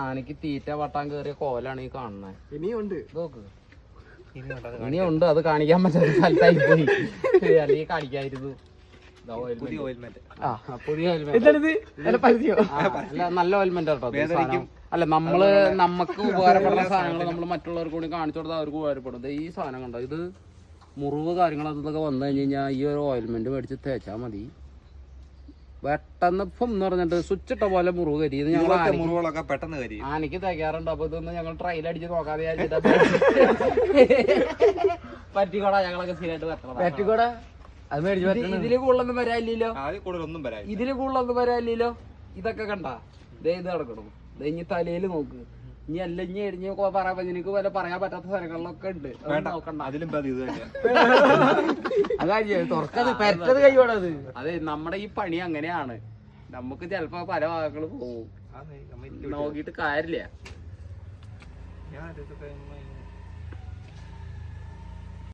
ആനക്ക് തീറ്റ വട്ടാൻ കേറിയ കോലാണ് ഈ കാണുന്നത്. ഇനിയുണ്ട് നോക്ക്, ഇനിയുണ്ട്. അത് കാണിക്കാൻ പറ്റുന്ന സ്ഥലത്തായി പോയി, അല്ലെങ്കിൽ കാണിക്കായിരുന്നു. പുതിയ ഓയിൽമെന്റ്, നല്ല ഓയിൽമെന്റ് കേട്ടോ സാധനം. അല്ല, നമുക്ക് ഉപകാരപ്പെടുന്ന സാധനങ്ങൾ നമ്മൾ മറ്റുള്ളവർക്ക് കൂടി കാണിച്ചു കൊടുത്താൽ അവർക്ക് ഉപകാരപ്പെടും. ഈ സാധനം കണ്ടോ, ഇത് മുറിവ് കാര്യങ്ങൾ അതൊക്കെ വന്നു കഴിഞ്ഞ് കഴിഞ്ഞാൽ ഈ ഒരു ഓയിൽമെന്റ് മേടിച്ച് തേച്ചാൽ മതി. പെട്ടെന്ന് ഇപ്പം എന്ന് പറഞ്ഞിട്ട് സ്വിച്ച് ഇട്ട പോലെ മുറിവ് കരിയും. ഞങ്ങൾ ആനയ്ക്ക് തേക്കാറുണ്ട്. അപ്പൊ ഇതൊന്നും ഞങ്ങൾ ട്രയൽ അടിച്ച് നോക്കാതെ പറ്റിക്കോടാ, ഞങ്ങളൊക്കെ സ്ഥിരമായിട്ട് പറ്റിക്കോടാ. അത് മേടിച്ച് ഇതില് കൂടുതലൊന്നും വരാനില്ലല്ലോ, ഇതില് കൂടുതലൊന്നും വരാനില്ലല്ലോ. ഇതൊക്കെ കണ്ട ദേ ഇത് കിടക്കണം. ഇനി തലയിൽ നോക്ക്. ഇനി അല്ല, ഇനി എരിഞ്ഞ് പറയാൻ എനിക്ക് വല്ല പറയാൻ പറ്റാത്ത സ്ഥലങ്ങളിലൊക്കെ ഉണ്ട്. അതെ, നമ്മുടെ ഈ പണി അങ്ങനെയാണ്. നമുക്ക് ചിലപ്പോ പല ഭാഗങ്ങൾ പോവും, നോക്കിട്ട് കാര്യമില്ല.